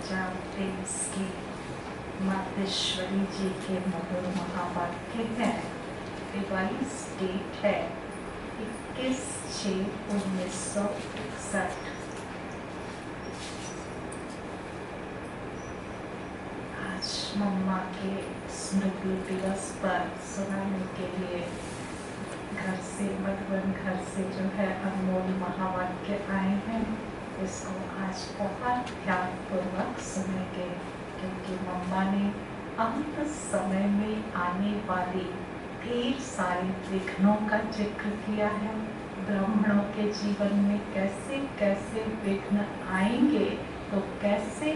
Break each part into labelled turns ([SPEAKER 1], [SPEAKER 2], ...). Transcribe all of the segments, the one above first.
[SPEAKER 1] हजार तेईस की मातेश्वरी जी के मधुर महावाक्य है। डिवाइस डेट है 21/6/1961। आज मम्मा के स्मृति दिवस पर सुनाने के लिए घर से मधुबन घर से जो है अनमोल महावाक्य आए हैं। इसको आज बहुत ध्यानपूर्वक सुनेंगे, क्योंकि मम्मा ने अंत समय में आने वाली ढेर सारे विघ्नों का जिक्र किया है। ब्राह्मणों के जीवन में कैसे कैसे विघ्न आएंगे, तो कैसे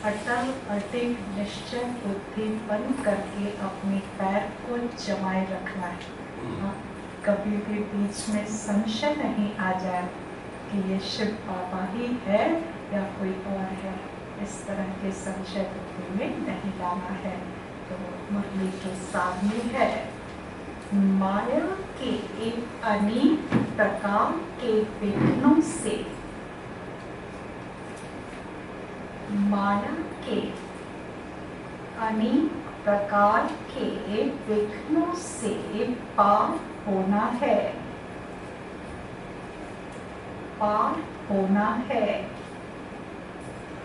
[SPEAKER 1] अटल अटिग निश्चय बुद्धि बन करके अपने पैर को जमाए रखना है। कभी भी बीच में संशय नहीं आ जाए कि ये शिव बाबा ही है या कोई और है। इस तरह के संशय बुद्धि में नहीं लाना है। तो मुरली के सामने है, माया के एक अनेक प्रकार के विघ्नों से, माया के अनेक प्रकार के विघ्नों से पार होना है, पार होना है।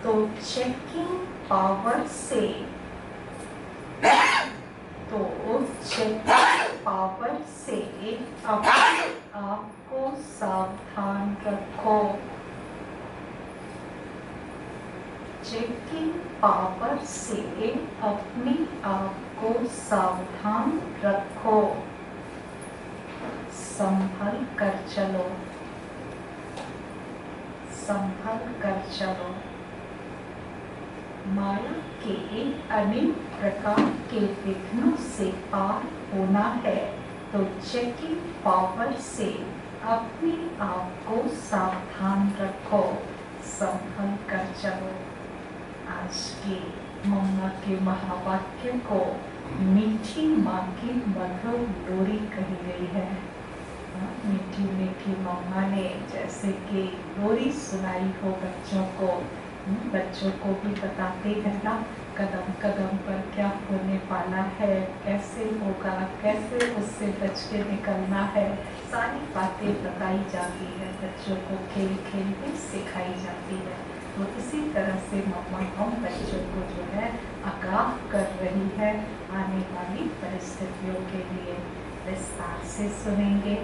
[SPEAKER 1] तो चेकिंग पावर से, तो चेकिंग पावर से अपने आप को सावधान रखो। चेकिंग पावर से अपने आप को सावधान रखो। संभल कर चलो, संभल कर चलो। माया के अनेक प्रकार के विघ्नों से पार होना है, तो चेकिंग पावर से अपने आप को सावधान रखो, संभल कर चलो। आज के मम्मा के महावाक्य को मीठी माँ की मधुर लोरी कही गई है। मीठी मीठी मम्मा ने जैसे कि लोरी सुनाई हो बच्चों को। बच्चों को भी बताते हैं ना, कदम कदम पर क्या होने वाला है, कैसे होगा, कैसे उससे बच के निकलना है, सारी बातें बताई जाती है। बच्चों को खेल खेल में सिखाई जाती है। तो इसी तरह से मम्मा हम बच्चों को जो है आगाह कर रही है आने वाली परिस्थितियों के लिए। विस्तार से सुनेंगे।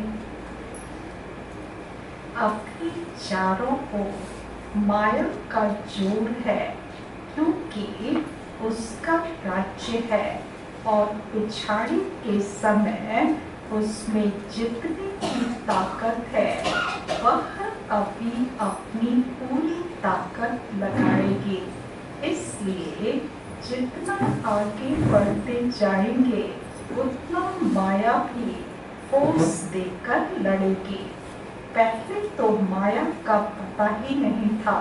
[SPEAKER 1] अभी चारों को माया का जोर है, क्योंकि उसका राज्य है, और पिछाड़ी के समय उसमें जितनी भी ताकत है वह अभी अपनी पूरी ताकत लगाएगी। इसलिए जितना आगे बढ़ते जाएंगे उतना माया भी फोर्स देकर लड़ेगी। पहले तो माया का पता ही नहीं था,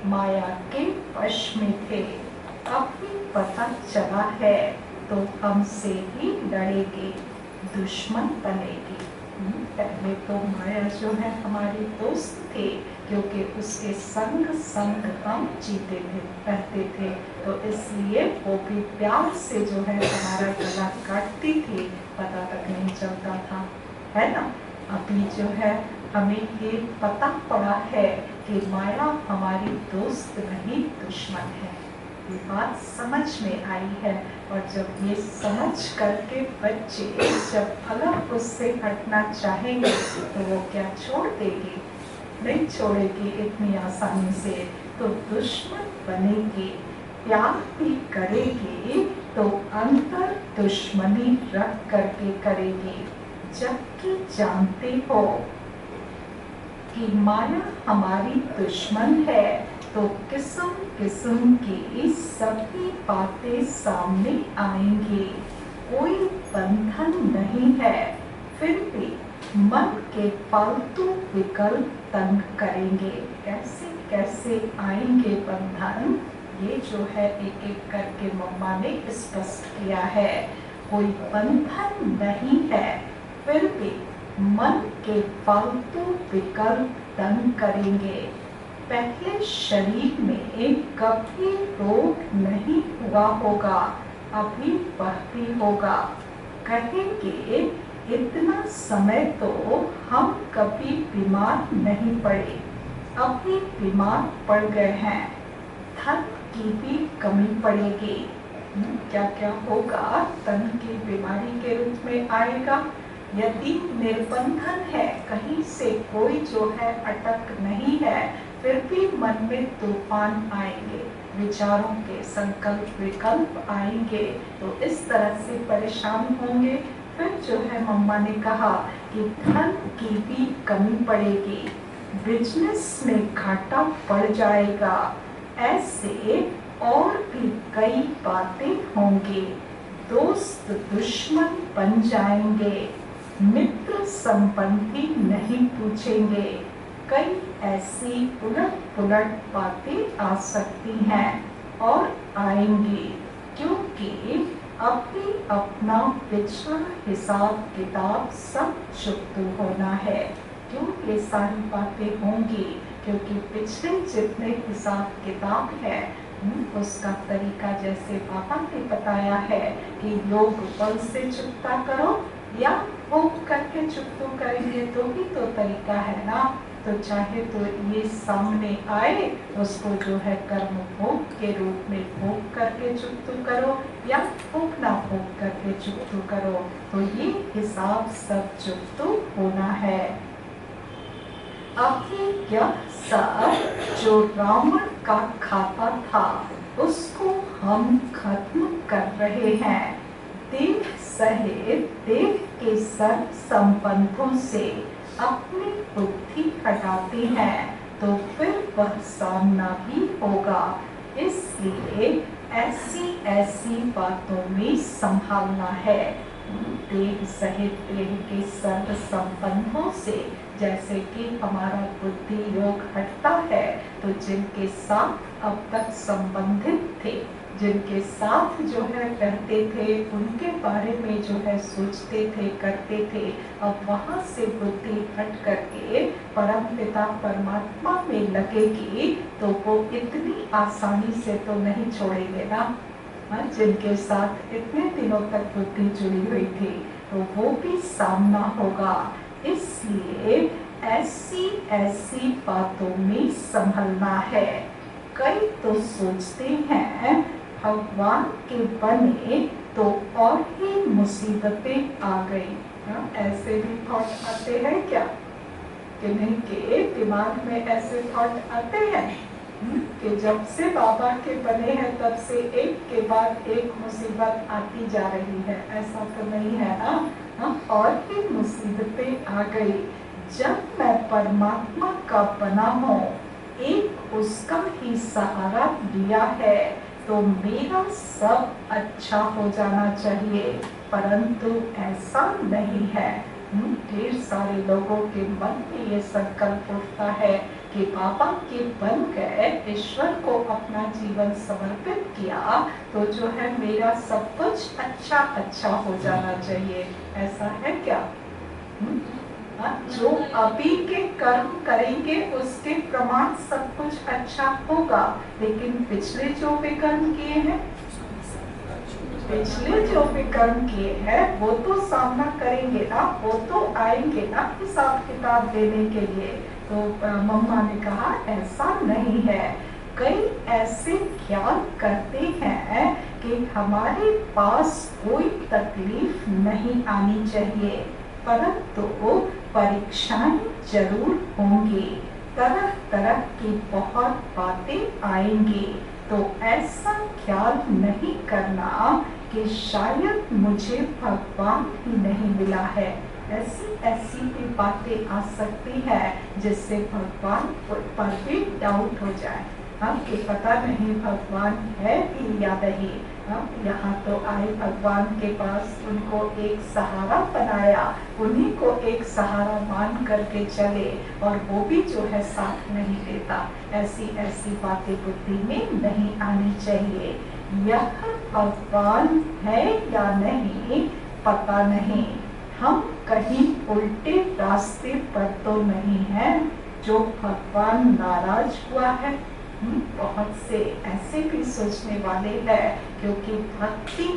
[SPEAKER 1] माया के वश में थे। अब भी पता चला है तो हमसे ही लड़ेगी, दुश्मन बनेगी। पहले तो माया जो है हमारे दोस्त थे, क्योंकि उसके संग संग हम जीते थे, रहते थे। तो इसलिए वो भी प्यार से जो है हमारा गला काटती थी, पता तक नहीं चलता था, है ना। अभी जो है हमें ये पता पड़ा है कि माया हमारी दोस्त नहीं दुश्मन है। ये बात समझ में आई है। और जब ये समझ करके बच्चे जब अलग उससे हटना चाहेंगे तो वो क्या छोड़ देगी? नहीं छोड़ेगी इतनी आसानी से। तो दुश्मन बनेगी, प्यार भी करेगी तो अंतर दुश्मनी रख करके करेगी। जबकि जानते हो कि माया हमारी दुश्मन है, तो किस्म किस्म की सभी बातें सामने आएंगी। कोई बंधन नहीं है, फिर भी मन के फालतू विकल्प तंग करेंगे। कैसे कैसे आएंगे बंधन, ये जो है एक एक करके मम्मा ने स्पष्ट किया है। कोई बंधन नहीं है, फिर भी मन के फालतू विकल्प तंग करेंगे। पहले शरीर में कभी रोग नहीं हुआ होगा, अभी वह भी होगा। कहेंगे इतना समय तो हम कभी बीमार नहीं पड़े, अभी बीमार पड़ गए हैं। धन की भी कमी पड़ेगी। क्या क्या होगा? तन की बीमारी के रूप में आएगा। यदि निर्बंधन है, कहीं से कोई जो है अटक नहीं है, फिर भी मन में तूफान आएंगे, विचारों के संकल्प विकल्प आएंगे, तो इस तरह से परेशान होंगे। फिर जो है मम्मा ने कहा कि धन की भी कमी पड़ेगी, बिजनेस में घाटा पड़ जाएगा, ऐसे और भी कई बातें होंगी। दोस्त दुश्मन बन जाएंगे, मित्र संबंधी नहीं पूछेंगे। कई ऐसी उलट पुलट बातें आ सकती हैं और आएंगी, क्योंकि अभी अपना पिछला हिसाब किताब सब चुकता होना है। क्यों ये सारी बातें होंगी? क्योंकि पिछले जितने हिसाब किताब है उसका तरीका जैसे पापा ने बताया है कि योग बल से चुकता करो या भोग करके चुकता करेंगे तो भी तो तरीका है ना। तो चाहे तो ये सामने आए, उसको जो है कर्म भोग के रूप में भोग करके चुकता करो या भोग ना भोग करके चुकता करो, तो ये हिसाब सब चुकता होना है। अभी यह सब जो रावण का खाता था उसको हम खत्म कर रहे हैं। देह सहित देह के सर्व संबंधों से अपनी बुद्धि हटाते हैं तो फिर वह सामना भी होगा। इसलिए ऐसी ऐसी बातों में संभालना है। देह सहित देह के सर्व संबंधों से, जैसे कि हमारा बुद्धि योग हटता है तो जिनके साथ अब तक संबंधित थे, जिनके साथ जो है रहते थे, उनके बारे में जो है सोचते थे करते थे, अब वहाँ से बुद्धि हट करके परम पिता परमात्मा में लगेगी तो वो इतनी आसानी से तो नहीं छोड़ेंगे ना। जिनके साथ इतने दिनों तक बुद्धि जुड़ी हुई थी तो वो भी सामना होगा। इसलिए ऐसी ऐसी बातों में संभलना है। कई तो सोचते हैं भगवान के बने तो और ही मुसीबतें आ गई। ऐसे भी थॉट आते हैं क्या? किन्हीं के दिमाग में ऐसे थॉट आते हैं कि जब से बाबा के बने हैं तब से एक के बाद एक मुसीबत आती जा रही है। ऐसा तो नहीं है ना? और भी मुसीबतें आ गई। जब मैं परमात्मा का बना हूँ, एक उसका ही सहारा लिया है, तो मेरा सब अच्छा हो जाना चाहिए, परंतु ऐसा नहीं है। ढेर सारे लोगों के मन में ये संकल्प उठता है कि बाबा के बन गए, ईश्वर को अपना जीवन समर्पित किया तो जो है मेरा सब कुछ अच्छा अच्छा हो जाना चाहिए। ऐसा है क्या? जो अभी के कर्म करेंगे उसके प्रमाण सब कुछ अच्छा होगा, लेकिन पिछले जो भी कर्म किए हैं, पिछले जो भी कर्म किए हैं वो तो सामना करेंगे ना, वो तो आएंगे ना हिसाब किताब देने के लिए। तो मम्मा ने कहा ऐसा नहीं है। कई ऐसे ख्याल करते हैं कि हमारे पास कोई तकलीफ नहीं आनी चाहिए, परंतु परीक्षाएं जरूर होंगी, तरह तरह की बहुत बातें आएंगी। तो ऐसा ख्याल नहीं करना कि शायद मुझे भगवान ही नहीं मिला है। ऐसी ऐसी भी बातें आ सकती है जिससे भगवान पर भी डाउट हो जाए, कि पता नहीं भगवान है भी या नहीं। यहाँ तो आए भगवान के पास, उनको एक सहारा बनाया, उन्हीं को एक सहारा मान करके चले और वो भी जो है साथ नहीं देता। ऐसी ऐसी बातें बुद्धि में नहीं आनी चाहिए। यह भगवान है या नहीं पता नहीं, हम कहीं उल्टे रास्ते पर तो नहीं हैं। जो भगवान नाराज हुआ है। बहुत से ऐसे भी सोचने वाले हैं, क्योंकि भक्ति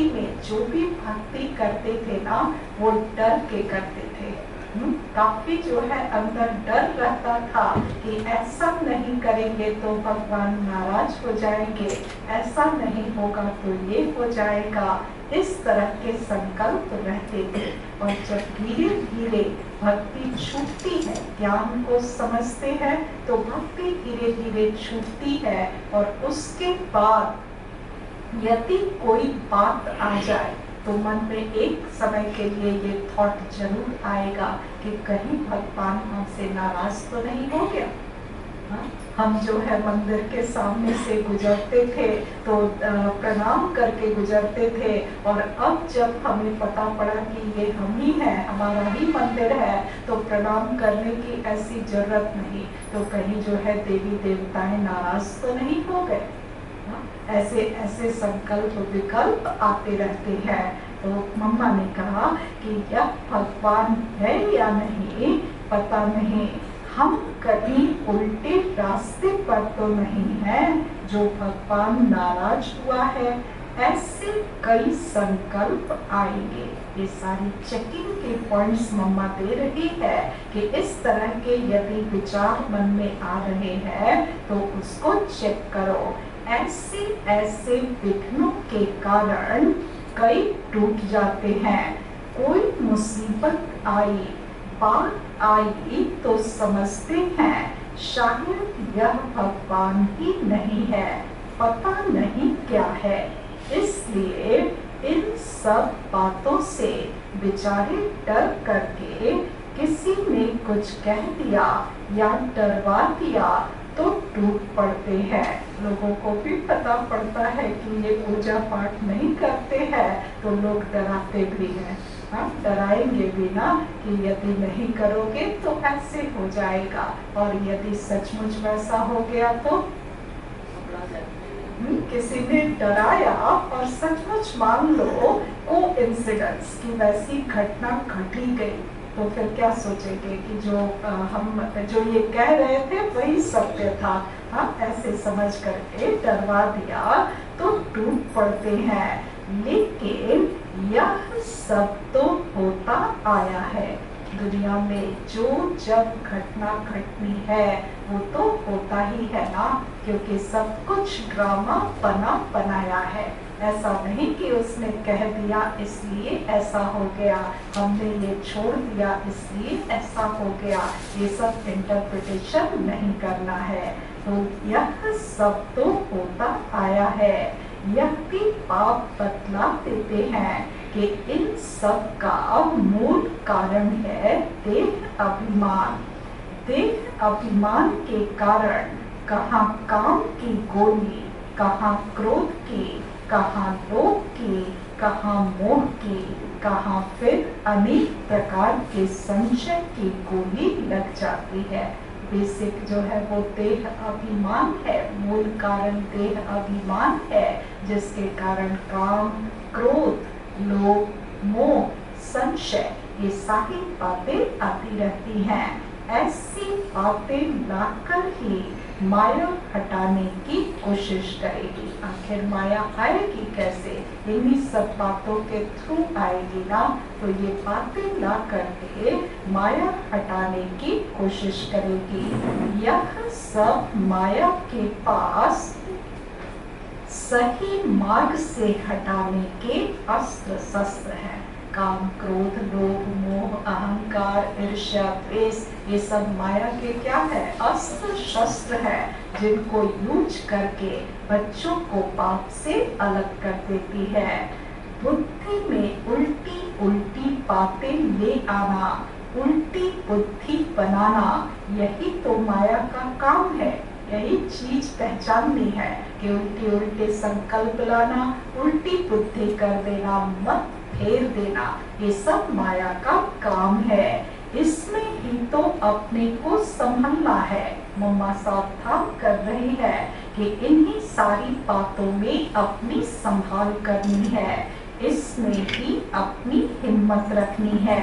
[SPEAKER 1] में जो भी भक्ति करते थे ना, वो डर के करते थे। काफी जो है अंदर डर रहता था कि ऐसा नहीं करेंगे तो भगवान नाराज हो जाएंगे, ऐसा नहीं होगा तो ये हो जाएगा, इस तरह के संकल्प रहते थे। और जब धीरे धीरे भक्ति छूटती है, ज्ञान को समझते हैं, तो भक्ति धीरे धीरे छूटती है। और उसके बाद यदि कोई बात आ जाए तो मन में एक समय के लिए ये थॉट जरूर आएगा कि कहीं भगवान हमसे नाराज तो नहीं हो गया। हम जो है मंदिर के सामने से गुजरते थे तो प्रणाम करके गुजरते थे, और अब जब हमें पता पड़ा कि ये हम ही हैं, हमारा ही मंदिर है, तो प्रणाम करने की ऐसी जरूरत नहीं। तो कहीं जो है देवी देवताएं नाराज तो नहीं हो गए। ऐसे ऐसे संकल्प विकल्प आते रहते हैं। तो मम्मा ने कहा कि यह भगवान है या नहीं पता नहीं, हम कहीं उल्टे रास्ते पर तो नहीं है जो भगवान नाराज हुआ है। ऐसे कई संकल्प आएंगे। ये सारी चेकिंग के पॉइंट्स मम्मा दे रही है कि इस तरह के यदि विचार मन में आ रहे हैं तो उसको चेक करो। ऐसे ऐसे विघ्नों के कारण कई टूट जाते हैं। कोई मुसीबत आई, बात आई तो समझते हैं शायद यह भगवान ही नहीं है, पता नहीं क्या है। इसलिए इन सब बातों से बेचारे डर करके किसी ने कुछ कह दिया या डरवा दिया तो टूट पड़ते हैं। लोगों को भी पता पड़ता है कि ये पूजा पाठ नहीं करते हैं तो लोग डराते भी हैं। डराएंगे भी ना कि यदि नहीं करोगे तो ऐसे हो जाएगा, और यदि सचमुच वैसा हो गया तो किसी ने डराया और सचमुच मान लो कोइंसिडेंस की वैसी घटना घट ही गई, तो फिर क्या सोचेंगे कि जो ये कह रहे थे वही सत्य था। ऐसे समझ करके डरवा दिया तो टूट पड़ते हैं। लेकिन यह सब तो होता आया है दुनिया में। जो जब घटना घटनी है वो तो होता ही है ना, क्योंकि सब कुछ ड्रामा बनाया है। ऐसा नहीं कि उसने कह दिया इसलिए ऐसा हो गया, हमने ये छोड़ दिया इसलिए ऐसा हो गया। ये सब इंटरप्रिटेशन नहीं करना है। तो यह सब तो होता आया है। यह भी पाप बतला देते हैं कि इन सब का मूल कारण है देह अभिमान। देह अभिमान के कारण कहाँ काम की गोली, कहाँ क्रोध की, कहाँ लोभ की, कहाँ मोह की, कहाँ फिर अनेक प्रकार के संशय की गोली लग जाती है। बेसिक जो है वो देह अभिमान है, मूल कारण देह अभिमान है, जिसके कारण काम, क्रोध, लोभ, मोह, संशय ये सारी बातें आती रहती हैं। ऐसी बातें लाकर ही माया हटाने की कोशिश करेगी। आखिर माया आएगी कैसे? इन्हीं सब बातों के थ्रू आएगी ना। तो ये बातें ला करके माया हटाने की कोशिश करेगी। यह सब माया के पास सही मार्ग से हटाने के अस्त्र शस्त्र हैं। काम, क्रोध, लोभ, मोह, अहंकार, ईर्ष्या, द्वेष ये सब माया के क्या है? अस्त्र शस्त्र है, जिनको यूज करके बच्चों को पाप से अलग कर देती है। बुद्धि में उल्टी उल्टी बातें ले आना, उल्टी बुद्धि बनाना, यही तो माया का काम है। यही चीज पहचाननी है कि उल्टे उल्टे संकल्प लाना, उल्टी बुद्धि कर देना, मत फेर देना, ये सब माया का काम है। इसमें ही तो अपने को संभलना है। मम्मा सावधान कर रही है कि इन्हीं सारी बातों में अपनी संभाल करनी है, इसमें ही अपनी हिम्मत रखनी है।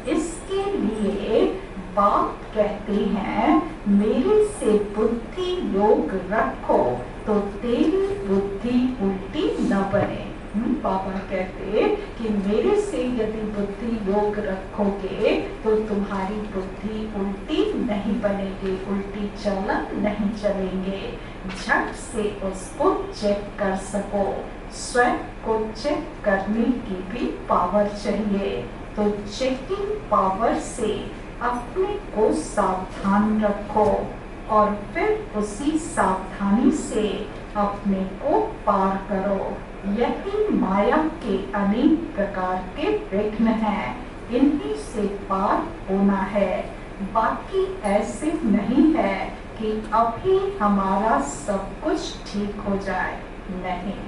[SPEAKER 1] इसके लिए बाप कहते हैं मेरे से बुद्धि योग रखो तो तेरी बुद्धि उल्टी न बने। बाबा कहते कि मेरे से यदि बुद्धि योग रखोगे तो तुम्हारी बुद्धि उल्टी नहीं बनेगी, उल्टी चलन नहीं चलेंगे। झट से उसको चेक कर सको, स्वयं को चेक करने की भी पावर चाहिए। तो चेकिंग पावर से अपने को सावधान रखो और फिर उसी सावधानी से अपने को पार करो। यही माया के अनेक प्रकार के विघ्न हैं, इन्हीं से पार होना है। बाकी ऐसे नहीं है कि अभी हमारा सब कुछ ठीक हो जाए, नहीं।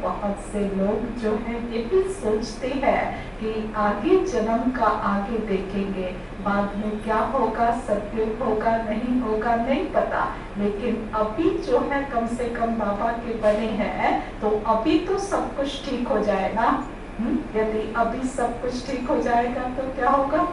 [SPEAKER 1] बहुत से लोग जो है ये भी सोचते हैं कि आगे जन्म का आगे देखेंगे, बाद में क्या होगा, सत्युग होगा नहीं होगा नहीं पता, लेकिन अभी जो है कम से कम बाबा के बने हैं तो अभी तो सब कुछ ठीक हो जाएगा। यदि अभी सब कुछ ठीक हो जाएगा तो क्या होगा,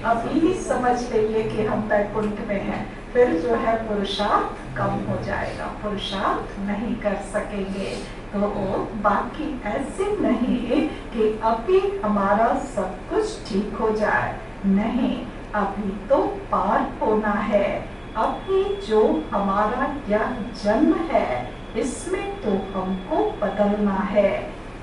[SPEAKER 1] अभी ही समझ लीजिए कि हम वैकुंठ में हैं, फिर जो है पुरुषार्थ कम हो जाएगा, पुरुषार्थ नहीं कर सकेंगे। तो बाकी ऐसे नहीं कि अभी हमारा सब कुछ ठीक हो जाए, नहीं, अभी तो पार होना है। अभी जो हमारा यह जन्म है इसमें तो हमको बदलना है,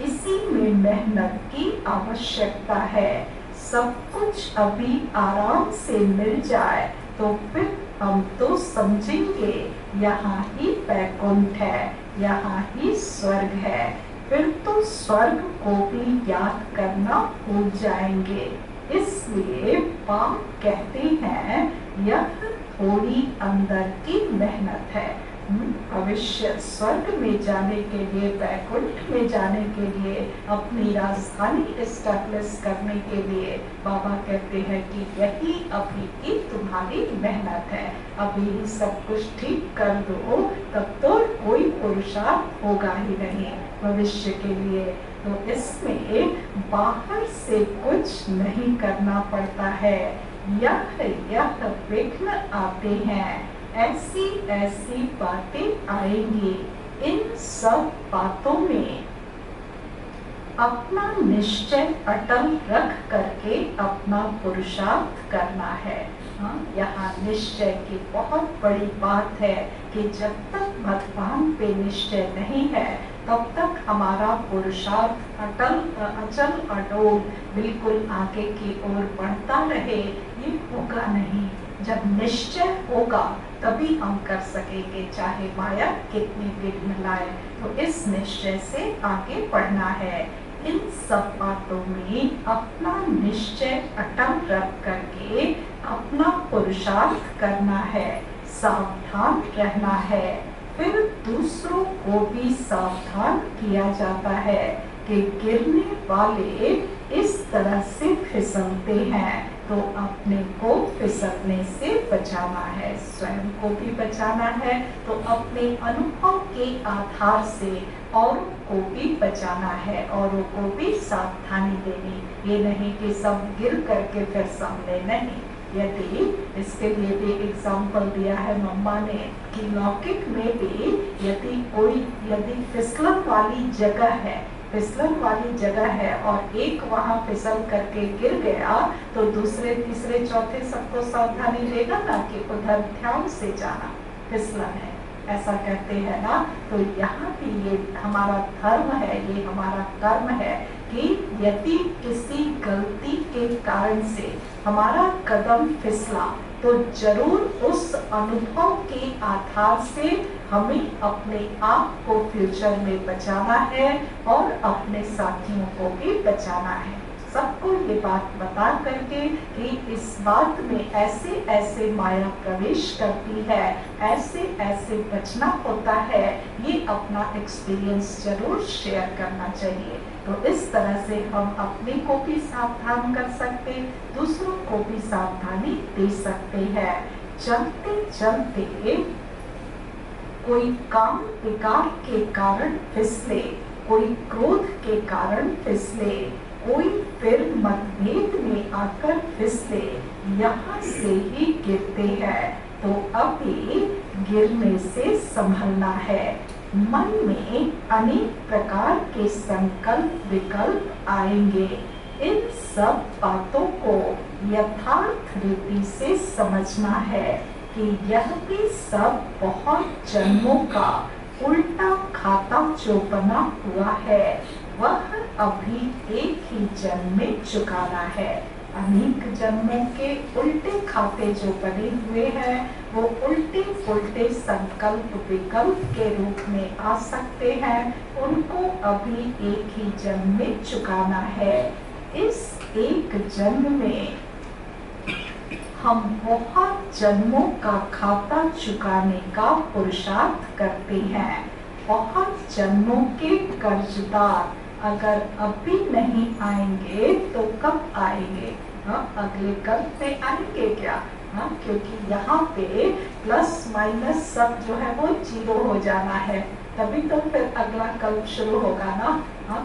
[SPEAKER 1] इसी में मेहनत की आवश्यकता है। सब कुछ अभी आराम से मिल जाए तो फिर हम तो समझेंगे यहाँ ही वैकुंठ है, यहाँ ही स्वर्ग है, फिर तो स्वर्ग को भी याद करना भूल जाएंगे। इसलिए बाप कहते हैं यह थोड़ी अंदर की मेहनत है। भविष्य स्वर्ग में जाने के लिए, वैकुंठ में जाने के लिए, अपनी राजधानी एस्टैब्लिश करने के लिए बाबा कहते हैं कि यही अभी की तुम्हारी मेहनत है। अभी ही सब कुछ ठीक कर दो तब तो कोई पुरुषार्थ होगा ही नहीं भविष्य के लिए। तो इसमें बाहर से कुछ नहीं करना पड़ता है, यह विघ्न आते हैं, ऐसी ऐसी बातें आएंगी। इन सब बातों में अपना निश्चय अटल रख करके अपना पुरुषार्थ करना है। यहाँ निश्चय की बहुत बड़ी बात है कि जब तक भगवान पे निश्चय नहीं है तब तक हमारा पुरुषार्थ अचल अडोल बिल्कुल आगे की ओर बढ़ता रहे, ये होगा नहीं। जब निश्चय होगा तभी हम कर सकेंगे, चाहे माया कितनी विघ्न लाए। तो इस निश्चय से आगे बढ़ना है। इन सब बातों में अपना निश्चय अटल रख करके अपना पुरुषार्थ करना है, सावधान रहना है। फिर दूसरों को भी सावधान किया जाता है कि गिरने वाले इस तरह से फिसलते हैं, तो अपने को फिसलने से बचाना है, स्वयं को भी बचाना है। तो अपने अनुभव के आधार से औरों को भी बचाना है, औरों को भी सावधानी देनी। ये नहीं कि सब गिर करके फिर सामने नहीं। यदि इसके लिए भी एग्जाम्पल दिया है मम्मा ने कि लौकिक में भी यदि फिसलन वाली जगह है, फिसलन वाली जगह है और एक वहाँ फिसल करके गिर गया तो दूसरे तीसरे चौथे सबको सावधानी देगा ना कि उधर ध्यान से जाना, फिसलन है, ऐसा कहते हैं ना। तो यहाँ भी ये हमारा धर्म है, ये हमारा कर्म है कि यदि किसी गलती के कारण से हमारा कदम फिसला तो जरूर उस अनुभव के आधार से हमें अपने आप को फ्यूचर में बचाना है और अपने साथियों को भी बचाना है। सबको ये बात बता करके कि इस बात में ऐसे ऐसे माया प्रवेश करती है, ऐसे ऐसे बचना होता है, ये अपना एक्सपीरियंस जरूर शेयर करना चाहिए। तो इस तरह से हम अपने को भी सावधान कर सकते, दूसरों को भी सावधानी दे सकते हैं। चलते चलते कोई काम विकार के कारण फिसले, कोई क्रोध के कारण फिसले, कोई फिर मतभेद में आकर फिसले, यहाँ से ही गिरते हैं, तो अभी गिरने से संभलना है। मन में अनेक प्रकार के संकल्प विकल्प आएंगे। इन सब बातों को यथार्थ रीति से समझना है कि यह भी सब बहुत जन्मों का उल्टा खाता जो बना हुआ है, वह अभी एक ही जन्म में चुकाना है। अनेक जन्मों के उल्टे खाते जो बने हुए हैं, वो उल्टे पुल्टे संकल्प विकल्प के रूप में आ सकते हैं। उनको अभी एक ही जन्म में चुकाना है। इस एक जन्म में हम बहुत जन्मों का खाता चुकाने का पुरुषार्थ करते हैं। बहुत जन्मों के कर्जदार अगर अभी नहीं आएंगे तो कब आएंगे? अगले कल्प में आएंगे क्या? क्योंकि यहाँ पे प्लस माइनस सब जो है वो जीरो हो जाना है, तभी तो फिर अगला कल्प शुरू होगा ना।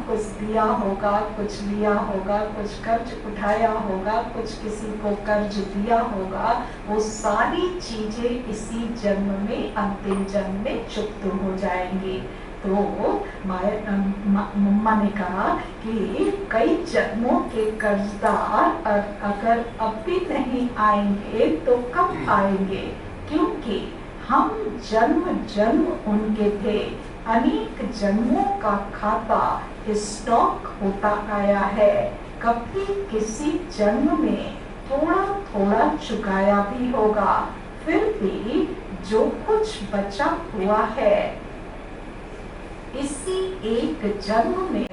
[SPEAKER 1] कुछ दिया होगा, कुछ लिया होगा, कुछ कर्ज उठाया होगा, कुछ किसी को कर्ज दिया होगा, वो सारी चीजें इसी जन्म में, अंतिम जन्म में चुक्त हो जाएंगी। तो मम्मा ने कहा कि कई जन्मों के कर्जदार अगर अब भी नहीं आएंगे तो कब आएंगे? क्योंकि हम जन्म जन्म उनके थे। अनेक जन्मों का खाता स्टॉक होता आया है। कभी किसी जन्म में थोड़ा थोड़ा चुकाया भी होगा, फिर भी जो कुछ बचा हुआ है इसी एक जन्म में।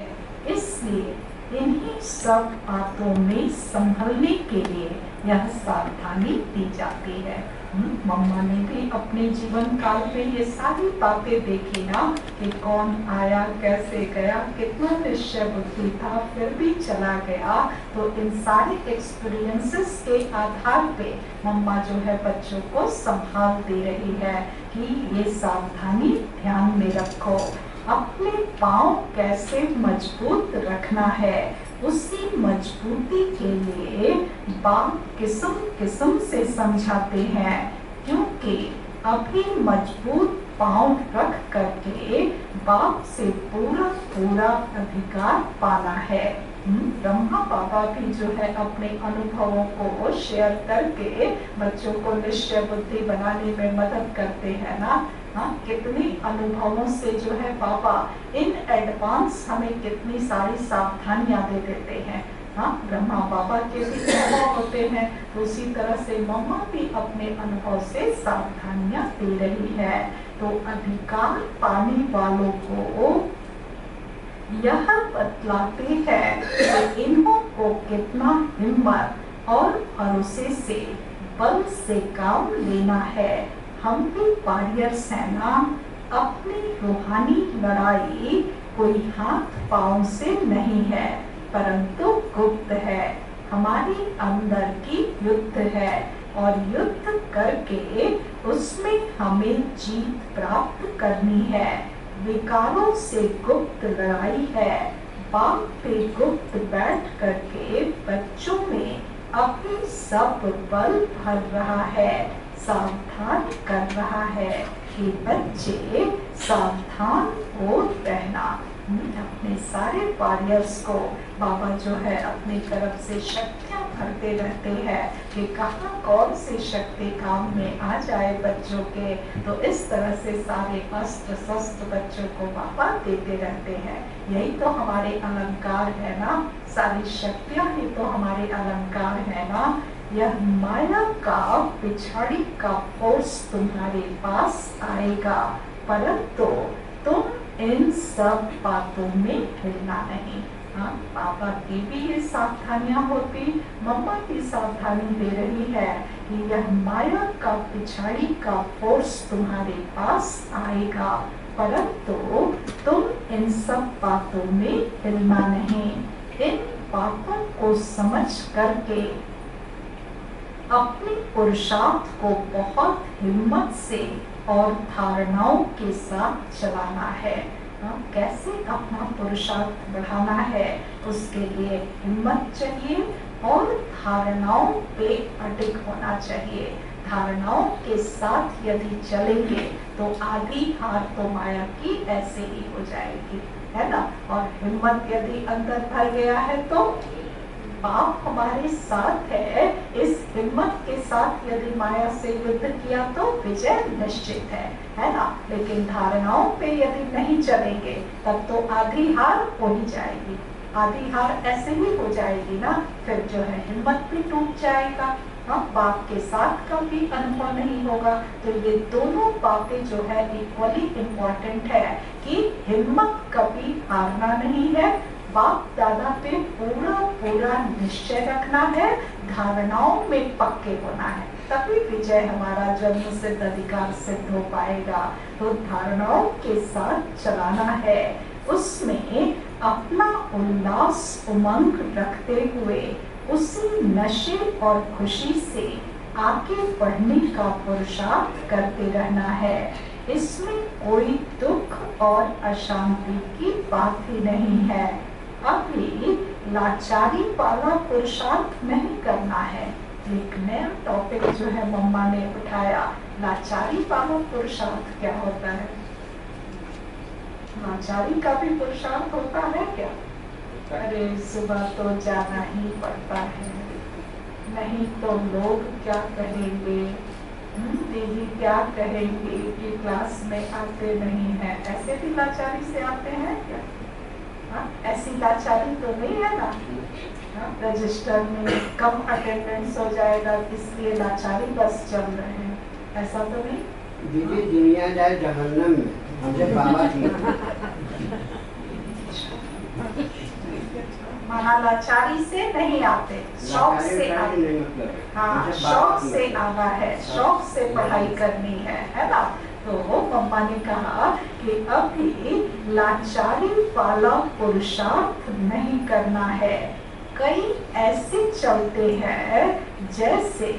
[SPEAKER 1] इसलिए इन्हीं सब बातों में संभलने के लिए यह सावधानी दी जाती है। मम्मा ने भी अपने जीवन काल में ये सारी बातें देखी ना, कि कौन आया, कैसे गया, कितना निश्चय बुद्धि था, फिर भी चला गया। तो इन सारे एक्सपीरियंसेस के आधार पे मम्मा जो है बच्चों को संभाल दे रही है कि ये सावधानी ध्यान में रखो। अपने पाँव कैसे मजबूत रखना है, उसी मजबूती के लिए बाप किस्म किस्म से समझाते हैं। क्योंकि अभी मजबूत पाँव रख करके बाप से पूरा पूरा अधिकार पाना है। ब्रह्मा बाबा भी जो है अपने अनुभवों को शेयर करके बच्चों को निश्चय बुद्धि बनाने में मदद करते हैं ना। कितनी अनुभवों से जो है बाबा इन एडवांस हमें कितनी सारी सावधानियां दे देते हैं। ब्रह्मा बाबा के भी अनुभव होते हैं, तो उसी तरह से मम्मा भी अपने अनुभव से सावधानियां दे रही है। तो अधिकार पाने वालों को यह बतलाते हैं कि इन्हों को कितना हिम्मत और भरोसे से, बल से काम लेना है। हम भी वॉरियर्स हैं ना। अपनी रूहानी लड़ाई कोई हाथ पांव से नहीं है, परंतु गुप्त है। हमारी अंदर की युद्ध है और युद्ध करके उसमें हमें जीत प्राप्त करनी है। विकारों से गुप्त लड़ाई है। बाप पे गुप्त बैठ करके बच्चों में अपनी सब बल भर रहा है, सावधान कर रहा है कि बच्चे सावधान हो रहना। अपने सारे वॉरियर्स को बाबा जो है अपनी तरफ से शक्तियां भरते रहते हैं कि कहाँ कौन सी शक्ति काम में आ जाए बच्चों के। तो इस तरह से सारे अस्त्र शस्त्र बच्चों को बाबा देते रहते हैं। यही तो हमारे अलंकार है ना, सारी शक्तियां ही तो हमारे अलंकार है ना। यह माया का पिछाड़ी का फोर्स तुम्हारे पास आएगा, परंतु तुम इन सब बातों में हिलना नहीं। पापा की भी ये सावधानियां होती, मम्मा की सावधानी दे रही है कि यह माया का पिछाड़ी का फोर्स तुम्हारे पास आएगा, परंतु तुम इन सब बातों में हिलना नहीं। इन बातों को समझ करके अपने पुरुषार्थ को बहुत हिम्मत से और धारणाओं के साथ चलाना है। कैसे अपना पुरुषार्थ बढ़ाना है, उसके लिए हिम्मत चाहिए, और धारणाओं पे अडिग होना चाहिए। धारणाओं के साथ यदि चलेंगे तो आधी हार तो माया की ऐसे ही हो जाएगी, है ना। और हिम्मत यदि अंदर भर गया है तो बाप हमारे साथ है, इस हिम्मत के साथ यदि माया से युद्ध किया तो विजय निश्चित है ना। लेकिन धारणाओं पे यदि नहीं चलेंगे तब तो आधी हार हो ही जाएगी, आधी हार ऐसे ही हो जाएगी ना। फिर जो है हिम्मत भी टूट जाएगा, हाँ, बाप के साथ का भी अनुभव नहीं होगा। तो ये दोनों बातें जो है इक्वली इम्पोर्टेंट है कि हिम्मत कभी हारना नहीं है, बाप दादा पे पूरा पूरा निश्चय रखना है, धारणाओं में पक्के होना है, तभी विजय हमारा जन्म सिद्ध अधिकार सिद्ध हो पाएगा। तो धारणाओं के साथ चलाना है, उसमें अपना उल्लास उमंग रखते हुए उसी नशे और खुशी से आगे बढ़ने का पुरुषार्थ करते रहना है। इसमें कोई दुख और अशांति की बात ही नहीं है। अभी लाचारी वाला पुरुषार्थ नहीं करना है। एक नया टॉपिक जो है मम्मा ने उठाया, लाचारी वाला पुरुषार्थ क्या होता है? लाचारी का भी पुरुषार्थ होता है क्या? अरे सुबह तो जाना ही पड़ता है, नहीं तो लोग क्या कहेंगे, दीदी क्या कहेंगे कि क्लास में आते नहीं है। ऐसे भी लाचारी से आते हैं क्या? ऐसी लाचारी तो नहीं है ना। रजिस्टर में कम अटेंडेंस हो जाएगा इसलिए लाचारी बस चल रहे हैं, ऐसा तो नहीं।
[SPEAKER 2] दीदी दुनिया जाए जहन्नम में, मुझे बाबा
[SPEAKER 1] माना लाचारी से नहीं आते, शौक से आते। हाँ, शौक से आना है, शौक से पढ़ाई करनी है ना। तो मम्मा ने कहा कि अभी लाचारी वाला पुरुषार्थ नहीं करना है। कई ऐसे चलते हैं जैसे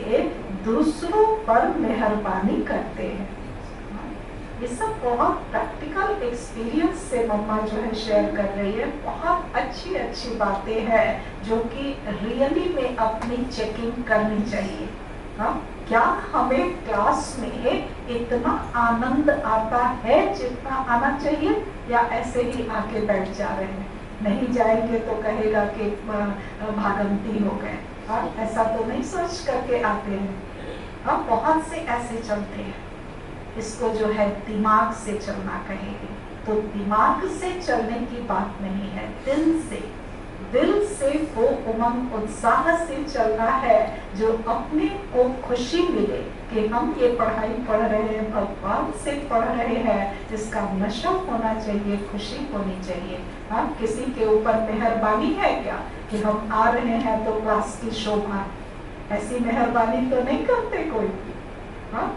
[SPEAKER 1] दूसरों पर मेहरबानी करते हैं। ये सब बहुत प्रैक्टिकल एक्सपीरियंस से मम्मा जो है शेयर कर रही है। बहुत अच्छी अच्छी बातें हैं जो कि रियली में अपनी चेकिंग करनी चाहिए। हाँ, क्या हमें क्लास में इतना आनंद आता है जितना आना चाहिए, या ऐसे ही आके बैठ जा रहे हैं? नहीं जाएंगे तो कहेगा कि भागंती हो गए। हाँ, ऐसा तो नहीं सोच करके आते हैं। हाँ, बहुत से ऐसे चलते हैं। इसको जो है दिमाग से चलना कहेंगे, तो दिमाग से चलने की बात नहीं है, दिल से वो उमंग उत्साह से चलना है जो अपने को खुशी मिले कि हम ये पढ़ाई पढ़ रहे हैं, भगवान से पढ़ रहे हैं, जिसका नशा होना चाहिए, खुशी होनी चाहिए। हाँ, किसी के ऊपर मेहरबानी है क्या कि हम आ रहे हैं तो क्लास की शोभा, ऐसी मेहरबानी तो नहीं करते कोई। हाँ,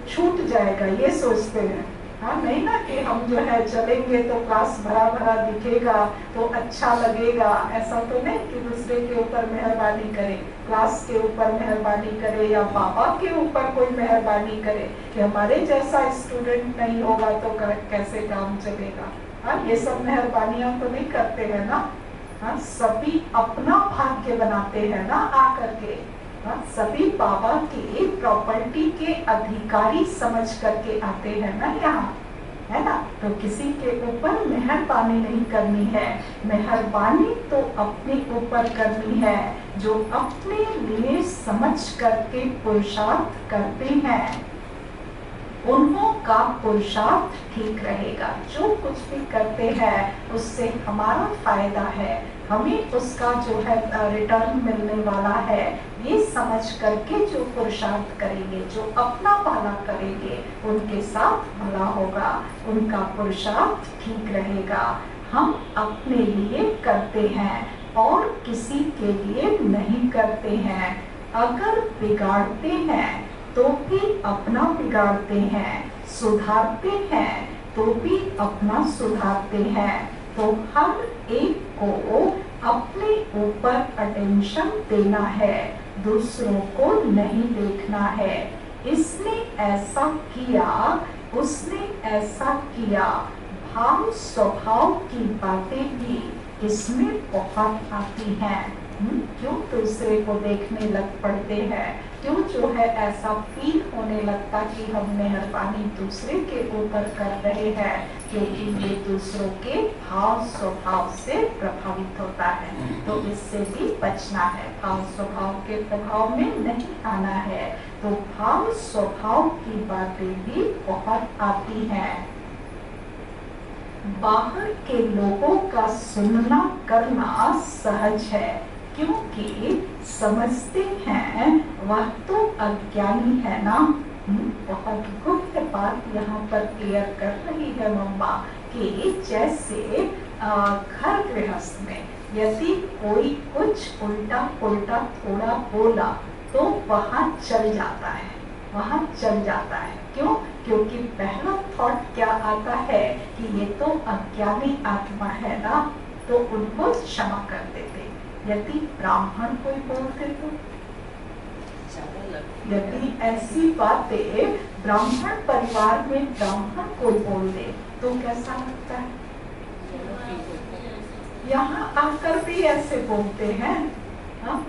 [SPEAKER 1] छूट जाएगा ये सोचते हैं। हाँ, नहीं ना कि हम जो है चलेंगे तो क्लास भरा भरा दिखेगा तो अच्छा लगेगा। ऐसा तो नहीं कि दूसरे के ऊपर मेहरबानी करे, क्लास के ऊपर मेहरबानी करे या बाबा के ऊपर कोई मेहरबानी करे कि हमारे जैसा स्टूडेंट नहीं होगा तो कैसे काम चलेगा। हाँ, ये सब मेहरबानियां तो नहीं करते हैं ना। हाँ, सभी अपना भाग्य बनाते हैं ना आकर के। सभी बाबा की प्रॉपर्टी के अधिकारी समझ करके आते हैं ना यहाँ, है ना। तो किसी के ऊपर मेहरबानी नहीं करनी है, मेहरबानी तो अपने ऊपर करनी है जो अपने लिए समझ करके पुरुषार्थ करते हैं। उन्हों का पुरुषार्थ ठीक रहेगा। जो कुछ भी करते हैं उससे हमारा फायदा है, हमें उसका जो है रिटर्न मिलने वाला है। ये समझ करके जो पुरुषार्थ करेंगे, जो अपना भला करेंगे, उनके साथ भला होगा, उनका पुरुषार्थ ठीक रहेगा। हम अपने लिए करते हैं और किसी के लिए नहीं करते हैं। अगर बिगाड़ते हैं तो भी अपना बिगाड़ते हैं, सुधारते हैं तो भी अपना सुधारते हैं। तो हर एक को अपने ऊपर अटेंशन देना है, दूसरों को नहीं देखना है। इसने ऐसा किया, उसने ऐसा किया, भाव स्वभाव की बातें भी इसमें बहुत आती हैं। क्यों दूसरे को देखने लग पड़ते हैं, क्यों जो है ऐसा फील होने लगता कि हम मेहरबानी दूसरे के ऊपर कर रहे हैं, क्योंकि ये दूसरों के भाव स्वभाव से प्रभावित होता है। तो इससे भी बचना है, भाव स्वभाव के प्रभाव में नहीं आना है। तो भाव स्वभाव की बातें भी बहुत आती हैं। बाहर के लोगों का सुनना करना सहज है, क्योंकि समझते हैं वह तो अज्ञानी है ना। बहुत गुप्त बात यहाँ पर क्लियर कर रही है मम्मा कि जैसे घर गृहस्थ में यदि कोई कुछ उल्टा पुल्टा थोड़ा बोला तो वहाँ चल जाता है, वहाँ चल जाता है। क्यों? क्योंकि पहला थॉट क्या आता है कि ये तो अज्ञानी आत्मा है ना, तो उनको क्षमा कर देते। यदि ब्राह्मण कोई बोलते तो, यदि ऐसी बातें ब्राह्मण परिवार में ब्राह्मण कोई बोल दे तो कैसा लगता है? यहाँ आकर भी ऐसे बोलते हैं,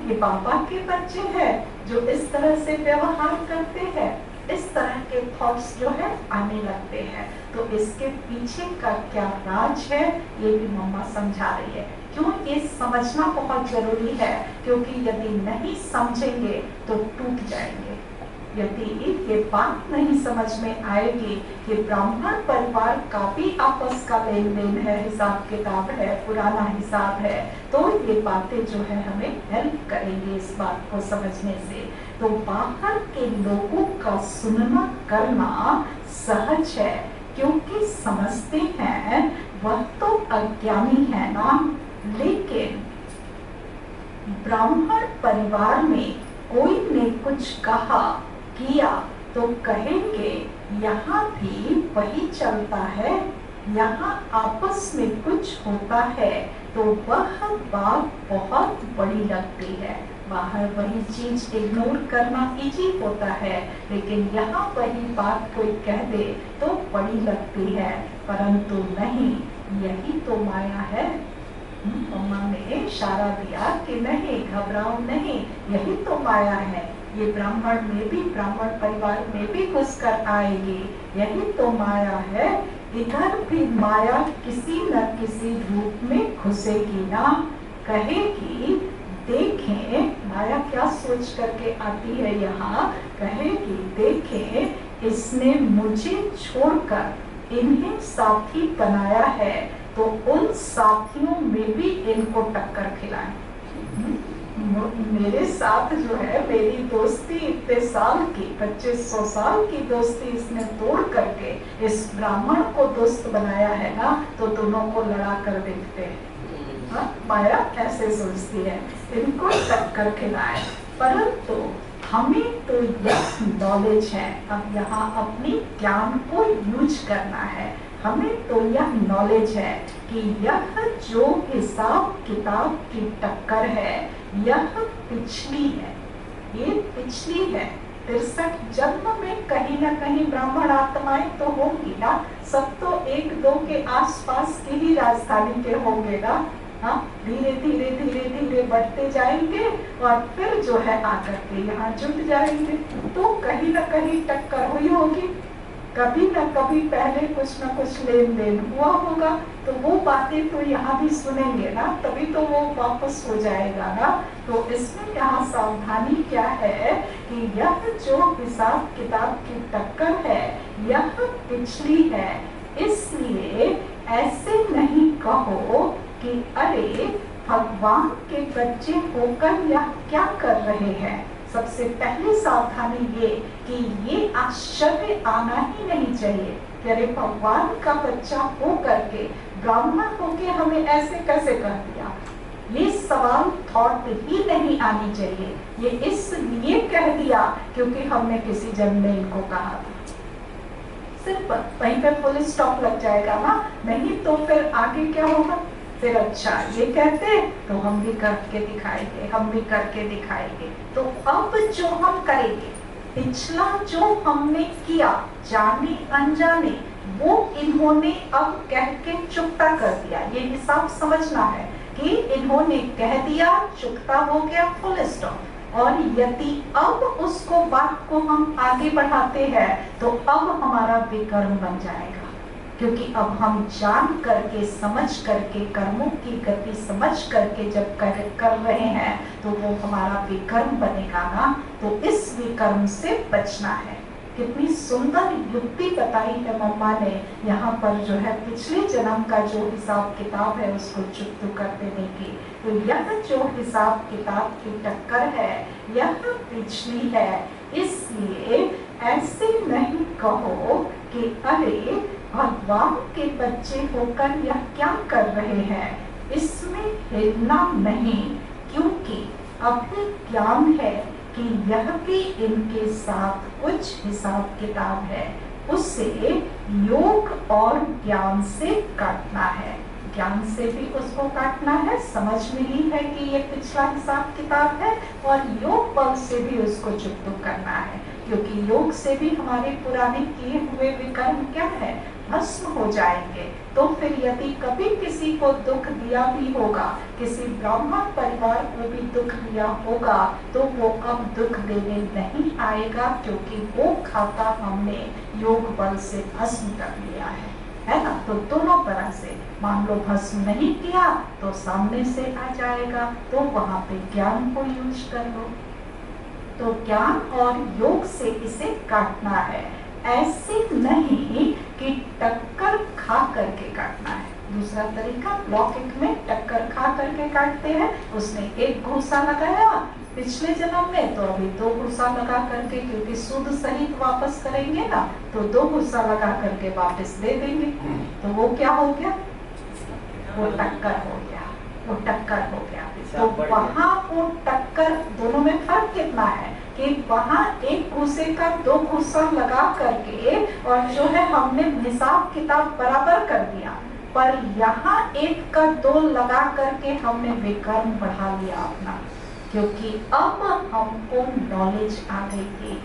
[SPEAKER 1] ये बाबा के बच्चे हैं जो इस तरह से व्यवहार करते हैं, इस तरह के थॉट्स जो है आने लगते हैं। तो इसके पीछे का क्या राज है ये भी मम्मा समझा रही है। क्यों ये समझना बहुत जरूरी है, क्योंकि यदि नहीं समझेंगे तो टूट जाएंगे। यदि ये बात नहीं समझ में आएगी कि ब्राह्मण परिवार का भी आपस का लेन देन है, हिसाब किताब है, पुराना हिसाब है, तो ये बातें जो है हमें हेल्प करेंगी इस बात को समझने से। तो बाहर के लोगों का सुनना करना सहज है, क्योंकि समझते हैं वह तो अज्ञानी है ना। लेकिन ब्राह्मण परिवार में कोई ने कुछ कहा किया तो कहेंगे यहाँ भी वही चलता है, यहाँ आपस में कुछ होता है तो वह बात बहुत बड़ी लगती है। बाहर वही चीज इग्नोर करना इजी होता है, लेकिन यहाँ वही बात कोई कह दे तो बड़ी लगती है। परंतु नहीं, यही तो माया है। मम्मा ने इशारा दिया कि नहीं, घबराओ नहीं, यही तो माया है। ये ब्राह्मण में भी, ब्राह्मण परिवार में भी घुसकर आएगी, यही तो माया है। इधर भी माया किसी न किसी रूप में घुसेगी ना। कहेगी देखें, माया क्या सोच करके आती है यहाँ, कहेगी देखें इसने मुझे छोड़कर इन्हें साथी बनाया है, तो उन साथियों में भी इनको टक्कर खिलाएं। मेरे साथ जो है मेरी दोस्ती इतने साल की, 2500 साल की दोस्ती इसने तोड़ करके इस ब्राह्मण को दोस्त बनाया है ना, तो दोनों को लड़ा कर देखते हैं। माया ऐसे सोचती है, इनको टक्कर खिलाए। परंतु हमें तो यह नॉलेज है, अब यहाँ अपनी ज्ञान को यूज करना है। हमें तो यह नॉलेज है कि यह जो हिसाब किताब की टक्कर है यह पिछली है, ये पिछली है। 63 जन्म में कहीं ना कहीं ब्राह्मण आत्माएं तो होंगी ना, सब तो 1-2 के आसपास की ही राजधानी के होंगे ना। हाँ, धीरे धीरे धीरे धीरे बढ़ते जाएंगे और फिर जो है आकर के यहाँ जुट जाएंगे। तो कहीं ना कहीं टक्कर हुई होगी, कभी न कभी पहले कुछ न कुछ लेन देन हुआ होगा, तो वो बातें तो यहाँ भी सुनेंगे ना, तभी तो वो वापस हो जाएगा ना। तो इसमें यहाँ सावधानी क्या है कि यह जो हिसाब किताब की टक्कर है यह पिछली है। इसलिए ऐसे नहीं कहो कि अरे भगवान के बच्चे होकर यह क्या कर रहे हैं। सबसे पहली सावधानी ये कि ये आश्चर्य आना ही नहीं चाहिए कि अरे भगवान का बच्चा हो करके ब्राह्मण होके हमें ऐसे कैसे कह दिया। ये सवाल थॉट ही नहीं आनी चाहिए। ये इसलिए कह दिया क्योंकि हमने किसी जन ने इनको कहा था, सिर्फ वहीं पे फुल स्टॉप लग जाएगा ना। नहीं तो फिर आगे क्या होगा, फिर अच्छा ये कहते तो हम भी करके दिखाएंगे, हम भी करके दिखाएंगे। तो अब जो हम करेंगे, पिछला जो हमने किया जाने अनजाने, वो इन्होंने अब कह के चुपता कर दिया। ये हिसाब समझना है कि इन्होंने कह दिया, चुकता हो गया, फुल स्टॉप। और यदि अब उसको बात को हम आगे बढ़ाते हैं तो अब हमारा विकर्म बन जाएगा, क्योंकि अब हम जान करके समझ करके कर्मों की गति समझ करके जब कर रहे हैं तो वो हमारा विकर्म बनेगा ना। तो इस विकर्म से बचना है। कितनी सुंदर युक्ति बताई है मम्मा ने यहाँ पर, जो है पिछले जन्म का जो हिसाब किताब है उसको चुकतू कर देने की। तो यह जो हिसाब किताब की टक्कर है यह पिछली है। इसलिए ऐसे नहीं कहो कि अरे भगवान के बच्चे होकर यह क्या कर रहे हैं, इसमें हिलना नहीं, क्योंकि अभी ज्ञान है कि यह भी इनके साथ कुछ हिसाब किताब है, उसे योग और ज्ञान से काटना है। ज्ञान से भी उसको काटना है, समझ मिली है कि ये पिछला हिसाब किताब है, और योग बल से भी उसको चुकतू करना है, क्योंकि योग से भी हमारे पुराने किए हुए विकर्म क्या है, भस्म हो जाएंगे। तो फिर यदि कभी किसी को दुख दिया भी होगा, किसी ब्राह्मण परिवार को भी दुख दिया होगा, तो वो अब दुख देने नहीं आएगा, क्योंकि वो खाता हमने योग बल से भस्म कर लिया है ना। तो दोनों तरह से, मान लो भस्म नहीं किया तो सामने से आ जाएगा, तो वहां पे ज्ञान को यूज कर लो। तो ज्ञान और योग से इसे काटना है, ऐसे नहीं कि टक्कर खा करके काटना है। दूसरा तरीका लौकिक में टक्कर खा करके काटते हैं। उसने एक घूसा लगाया पिछले जन्म में, तो अभी 2 घूसा लगा करके, क्योंकि सूद सहित वापस करेंगे ना, तो 2 घूसा लगा करके वापस दे देंगे। तो वो क्या हो गया, वो टक्कर हो गया, वो टक्कर हो गया। तो वहाँ वो टक्कर, दोनों में फर्क कितना है कि वहाँ एक घूसे का 2 घूसा लगा करके और जो है हमने हिसाब किताब बराबर कर दिया, पर यहाँ 1 का 2 लगा करके हमने विकर्म बढ़ा लिया अपना, क्योंकि अब हमको नॉलेज आ गई थी,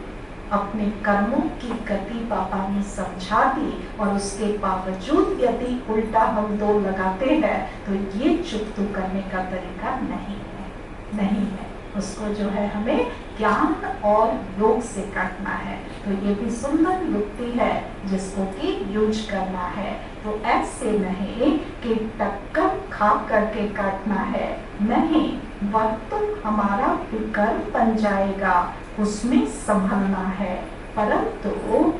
[SPEAKER 1] अपने कर्मों की गति बाबा ने समझा दी, और उसके बावजूद यदि उल्टा हम 2 लगाते हैं तो ये चुकतू करने का तरीका नहीं है, नहीं है। उसको जो है हमें ज्ञान और योग से काटना है। तो ये भी सुंदर युक्ति है जिसको कि यूज करना है। तो ऐसे नहीं कि टक्कर खा करके काटना है, नहीं, वह तो हमारा विकर्म बन जाएगा, उसमें संभलना है। परंतु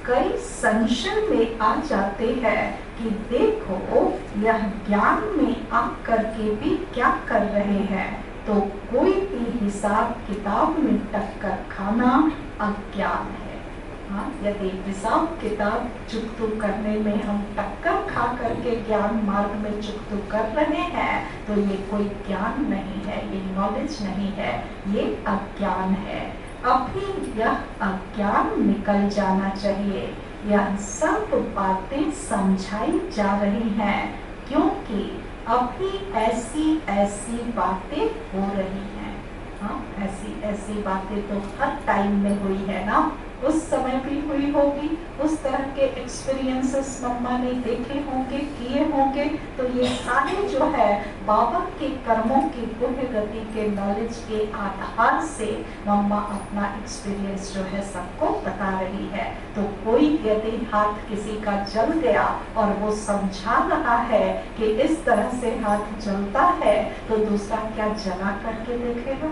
[SPEAKER 1] कई संशय में आ जाते हैं कि देखो यह ज्ञान में आ करके भी क्या कर रहे हैं। तो कोई भी हिसाब किताब में टक्कर खाना अज्ञान है। हाँ, यदि हिसाब किताब चुकतू करने में हम टक्कर खा करके ज्ञान मार्ग में चुकतू कर रहे हैं तो ये कोई ज्ञान नहीं है, ये नॉलेज नहीं है, ये अज्ञान है। अभी यह अज्ञान निकल जाना चाहिए। यह सब बातें समझाई जा रही हैं, क्योंकि अभी ऐसी ऐसी बातें हो रही हैं। हाँ, ऐसी ऐसी बातें तो हर टाइम में हुई है ना, उस समय भी हुई होगी, उस तरह के एक्सपीरियंसेस मम्मा ने देखे होंगे, किए होंगे। तो ये सारे जो है बाबा के कर्मों की पुण्य गति के नॉलेज के आधार से मम्मा अपना एक्सपीरियंस जो है सबको बता रही है। तो कोई यदि हाथ किसी का जल गया और वो समझा रहा है कि इस तरह से हाथ जलता है, तो दूसरा क्या जला करके देखेगा?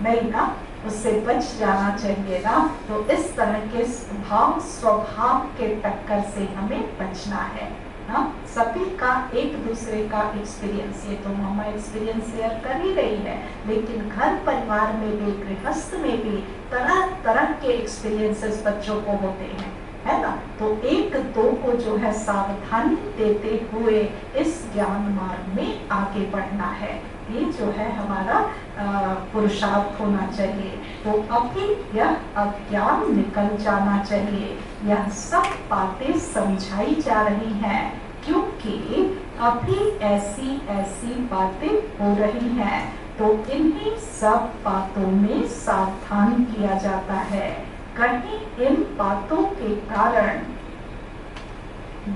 [SPEAKER 1] नहीं ना, उससे बच जाना चाहिए ना। तो इस तरह के भाव स्वभाव के टक्कर से हमें बचना है ना। सभी का एक दूसरे का एक्सपीरियंस, ये तो मम्मा एक्सपीरियंस शेयर कर ही रही है, लेकिन घर परिवार में भी, गृहस्थ में भी तरह तरह के एक्सपीरियंसेस बच्चों को होते हैं, है ना। तो एक दो को जो है सावधानी देते हुए इस ज्ञान मार्ग में आगे बढ़ना है। ये जो है हमारा पुरुषार्थ होना चाहिए। तो अभी यह अज्ञान निकल जाना चाहिए। यह सब बातें समझाई जा रही हैं, क्योंकि अभी ऐसी ऐसी बातें हो रही हैं। तो इन्हीं सब बातों में सावधान किया जाता है। कहीं इन बातों के कारण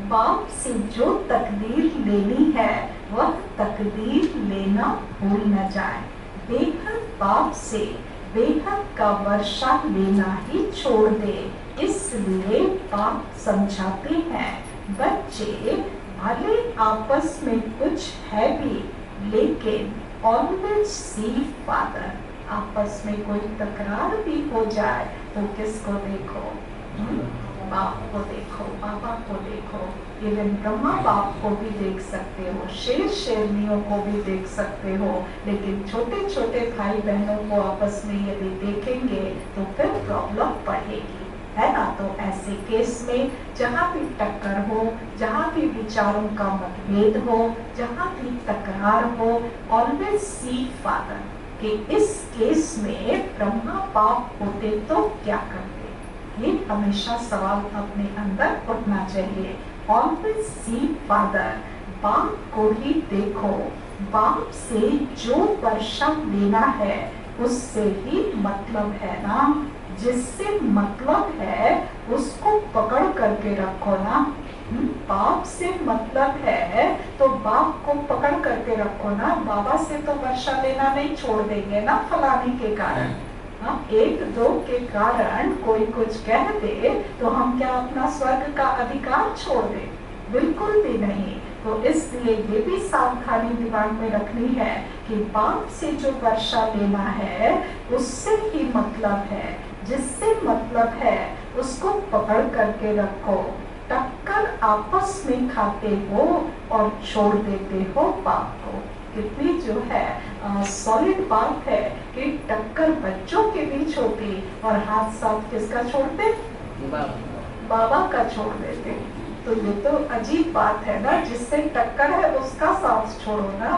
[SPEAKER 1] बाप से जो तकदीर लेनी है वह तकदीर लेना भूल न जाए। बेहद बाप से बेहद का वर्षा लेना ही छोड़ दे। इसलिए बाप समझाते हैं, बच्चे भले आपस में कुछ है भी, लेकिन ऑलवेज सी फादर। आपस में कोई तकरार भी हो जाए तो किसको देखो? बाप को देखो, बाबा को देखो। इवन ब्रह्मा बाप को भी देख सकते हो, शेर शेरनियों को भी देख सकते हो, लेकिन छोटे छोटे भाई बहनों को आपस में यदि देखेंगे तो फिर प्रॉब्लम बढ़ेगी, है ना। तो ऐसे केस में जहाँ भी टक्कर हो, जहाँ भी विचारों का मतभेद हो, जहाँ भी तकरार हो, ऑलवेज सी फादर कि इस केस में ब्रह्मा बाप होते तो क्या करते। ये हमेशा सवाल अपने अंदर उठना चाहिए। ऑलवेज सी फादर, बाप को ही देखो। बाप से जो वर्षा लेना है उससे ही मतलब है ना। जिससे मतलब है उसको पकड़ करके रखो ना। बाप से मतलब है तो बाप को पकड़ करके रखो ना। बाबा से तो वर्षा लेना नहीं छोड़ देंगे ना फलाने के कारण। एक दो के कारण कोई कुछ कह दे तो हम क्या अपना स्वर्ग का अधिकार छोड़ दें? बिल्कुल भी नहीं। तो इसलिए ये भी सावधानी दिमाग में रखनी है कि बाप से जो वर्षा लेना है उससे ही मतलब है। जिससे मतलब है उसको पकड़ करके रखो। टक्कर आपस में खाते हो और छोड़ देते हो बाप को। कितनी जो है सॉलिड बात है कि टक्कर बच्चों के बीच होती और हाथ साथ किसका छोड़ते? बाबा का छोड़ देते। तो ये तो अजीब बात है ना। जिससे टक्कर है उसका साथ छोड़ो ना।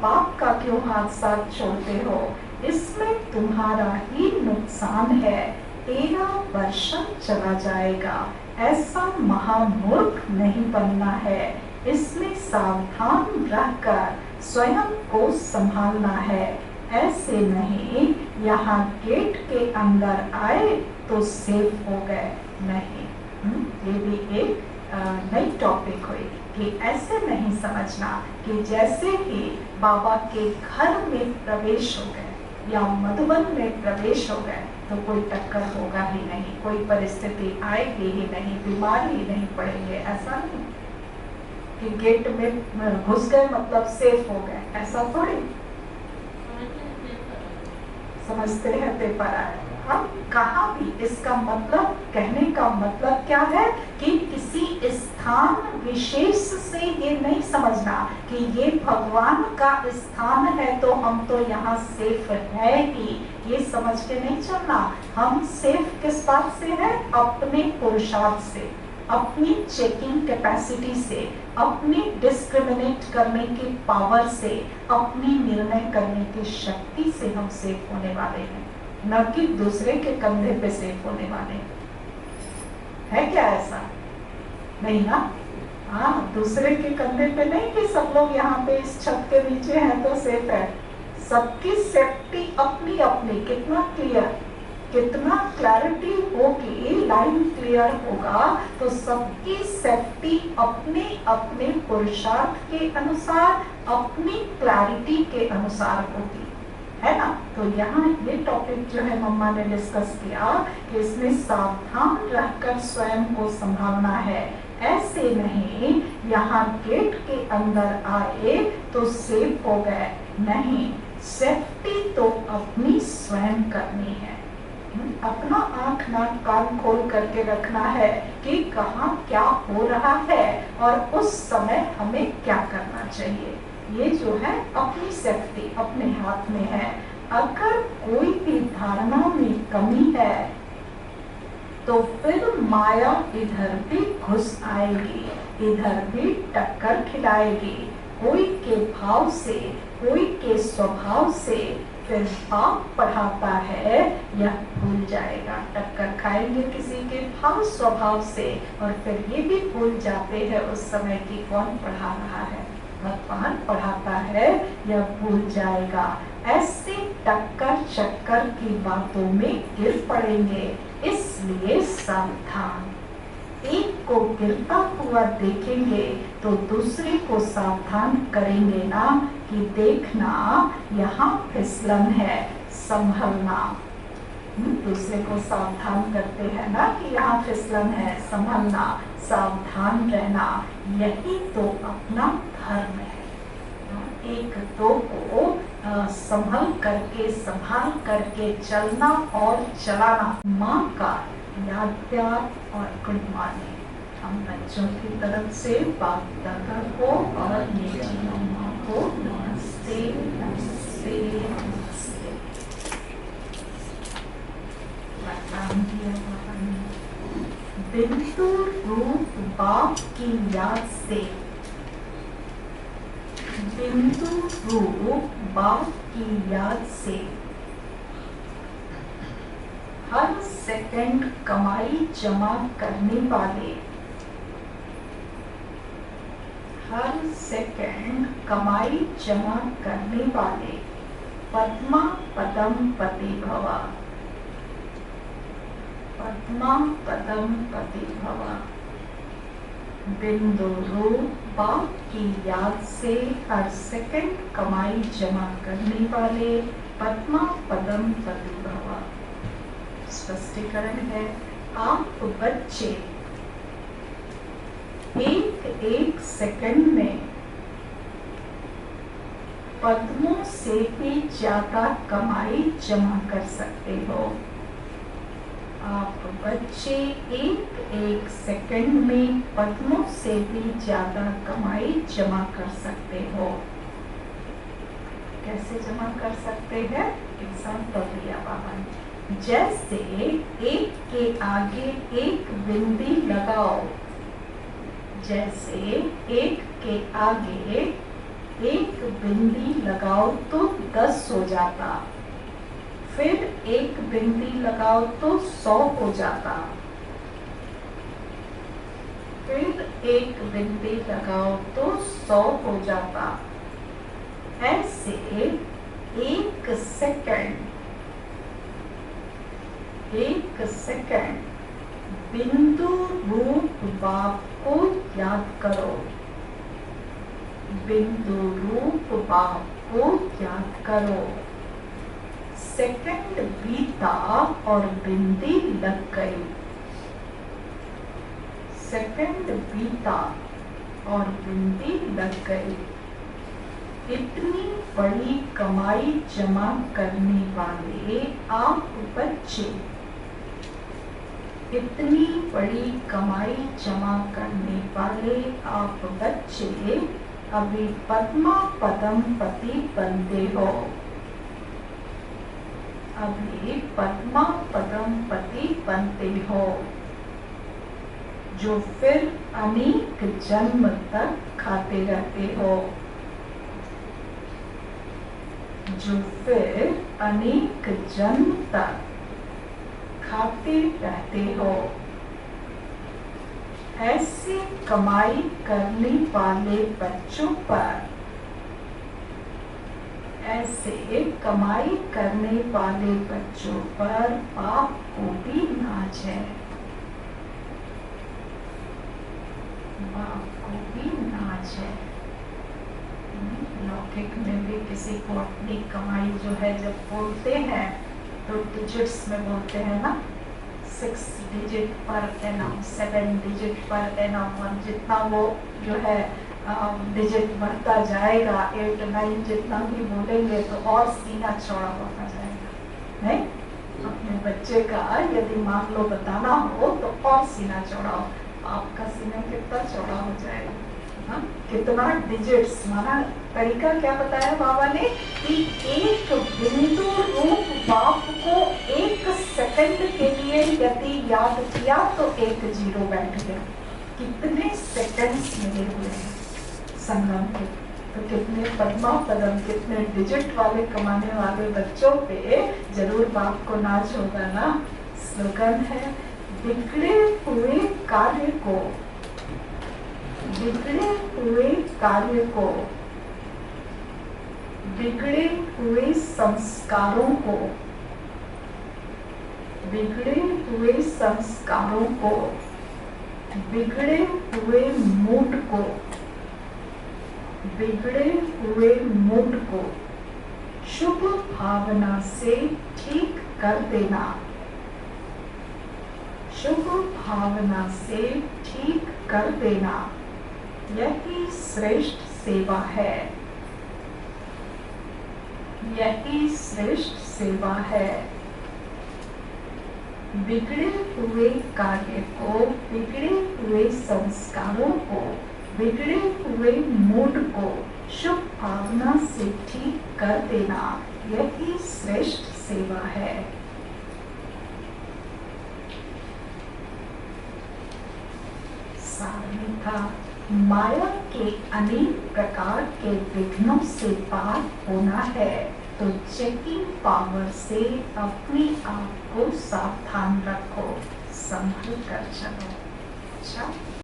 [SPEAKER 1] बाप का क्यों हाथ साथ छोड़ते हो? इसमें तुम्हारा ही नुकसान है। तेरा वर्षा चला जाएगा। ऐसा महामूर्ख नहीं बनना है। इसमें सावधान रहकर स्वयं को संभालना है। ऐसे नहीं यहाँ गेट के अंदर आए तो सेफ हो गए, नहीं। ये भी एक नई टॉपिक हुई कि ऐसे नहीं समझना कि जैसे ही बाबा के घर में प्रवेश हो गए या मधुबन में प्रवेश हो गए तो कोई टक्कर होगा ही नहीं, कोई परिस्थिति आएगी ही नहीं, बीमार ही नहीं पड़ेंगे। ऐसा नहीं कि गेट में घुस गए मतलब सेफ हो गए, ऐसा थोड़ी। समझते हैं पेपर आए। हम कहाँ भी इसका मतलब, कहने का मतलब क्या है कि किसी स्थान विशेष से ये नहीं समझना कि ये भगवान का स्थान है तो हम तो यहाँ सेफ है ही, ये समझ के नहीं चलना। हम सेफ किस बात से है? अपने पुरुषार्थ से, अपनी चेकिंग कैपेसिटी से, अपनी डिस्क्रिमिनेट करने की पावर से, अपनी निर्णय करने की शक्ति से हम सेफ होने वाले हैं, न कि दूसरे के कंधे पे सेफ होने वाले है। क्या ऐसा नहीं ना? हाँ, दूसरे के कंधे पे नहीं कि सब लोग यहाँ पे इस छत के नीचे हैं तो सेफ है। सबकी सेफ्टी अपनी अपनी। कितना क्लियर, कितना क्लैरिटी होगी, लाइन क्लियर होगा तो सबकी सेफ्टी अपने अपने पुरुषार्थ के अनुसार, अपनी क्लैरिटी के अनुसार होती है ना। तो यहाँ ये टॉपिक जो है मम्मा ने डिस्कस किया कि इसमें सावधान रहकर स्वयं को संभालना है। ऐसे नहीं यहाँ गेट के अंदर आए तो सेफ हो गए, नहीं। सेफ्टी तो अपनी स्वयं करनी है। अपना आंख नाक कान खोल करके रखना है कि कहाँ क्या हो रहा है और उस समय हमें क्या करना चाहिए। ये जो है अपनी सेफ्टी अपने हाथ में है। अगर कोई भी धारणा में कमी है तो फिर माया इधर भी घुस आएगी, इधर भी टक्कर खिलाएगी। कोई के भाव से, कोई के स्वभाव से फिर बाप पढ़ाता है यह भूल जाएगा। टक्कर खाएंगे किसी के भाव स्वभाव से और फिर ये भी भूल जाते हैं उस समय की कौन पढ़ा रहा है, भगवान पढ़ाता है, यह भूल जाएगा। ऐसे टक्कर चक्कर की बातों में गिर पड़ेंगे, इसलिए सावधान। एक को को गिरता हुआ देखेंगे तो दूसरे को सावधान करेंगे ना कि देखना यहाँ फिसलन है, संभलना। दूसरे को सावधान करते हैं ना कि यहाँ फिसलन है, संभलना, सावधान रहना, यही तो अपना धर्म है। एक दो को संभल करके, संभाल करके चलना और चलाना। माँ का याद प्यार और गुड मॉर्निंग हम बच्चों की तरफ से बाप दादा को और मेरी मम्मा को नमस्ते नमस्ते नमस्ते। बिंदु रूप बाप की याद से, बिंदु रूप बाप की याद से हर सेकंड कमाई जमा करने वाले, हर सेकंड कमाई जमा करने वाले पद्मा पदम पति भवा, पद्मा पदम पति भवा। बिंदु रूप बाप की याद से हर सेकंड कमाई जमा करने वाले पद्मा पदम पति भवा। स्पष्टीकरण है, आप बच्चे एक एक सेकंड में पद्मों से भी ज्यादा कमाई जमा कर सकते हो। आप बच्चे एक एक सेकंड में पद्मों से भी ज्यादा कमाई जमा कर सकते हो। कैसे जमा कर सकते हैं? एग्जाम्पल दिया बाबा ने। जैसे एक के आगे एक बिंदी लगाओ, जैसे एक के आगे एक बिंदी लगाओ तो 10 हो जाता, फिर एक बिंदी लगाओ तो 100 हो जाता, फिर एक बिंदी लगाओ तो 100 हो जाता। ऐसे एक सेकंड, एक सेकंड बिंदु रूप बाप को याद करो, बिंदु रूप बाप को याद करो। सेकंड बीता और बिंदी लग गई, सेकंड बीता और बिंदी लग गई। इतनी बड़ी कमाई जमा करने वाले आप बच्चे, इतनी बड़ी कमाई जमा करने वाले आप बच्चे अभी पद्मा पदम पति बनते हो, अभी पद्मा पदम पति बनते हो, जो फिर अनेक जन्म तक खाते रहते हो, जो फिर अनेक जन्म तक खाते रहते हो। ऐसे कमाई करने वाले बच्चों पर, ऐसे कमाई करने वाले बच्चों पर बाप को भी नाज है, बाप को भी नाज है। लौकिक में भी किसी को अपनी कमाई जो है जब बोलते हैं तो डिजिट्स में बोलते हैं ना, 6 digit per annum, 7 digit per annum, और जितना वो जो है डिजिट बढ़ता जाएगा, 8 9 जितना भी बोलेंगे तो और सीना चौड़ा होता जाएगा। नहीं, अपने बच्चे का यदि मान लो बताना हो तो और सीना चौड़ा हो, आपका सीना कितना चौड़ा हो जाएगा। हाँ? कितना डिजिट्स, माना तरीका क्या बताया बाबा ने कि एक बिंदु रूप बाप को एक सेकंड के लिए यदि याद किया तो एक जीरो बैठ गया। कितने सेकंड्स मिले हुए हैं संगम के, तो कितने पद्मा पदम, कितने डिजिट वाले कमाने वाले बच्चों पे जरूर बाप को नाज होगा ना। स्लोगन है, बिगड़े हुए कार्य को, बिगड़े हुए कार्य को, बिगड़े हुए संस्कारों को, बिगड़े हुए संस्कारों को बिगड़े हुए मूड को, बिगड़े हुए मूड को शुभ भावना से ठीक कर देना, शुभ भावना से ठीक कर देना, यही श्रेष्ठ सेवा है, यही श्रेष्ठ सेवा है। बिगड़े हुए कार्य को, बिगड़े हुए संस्कारों को, बिगड़े हुए मूड को शुभ भावना से ठीक कर देना, यही श्रेष्ठ सेवा है। सारणी था, माया के अनेक प्रकार के विघ्नों से पार होना है तो चेकिंग पावर से अपने आप को सावधान रखो, संभल कर चलो। अच्छा।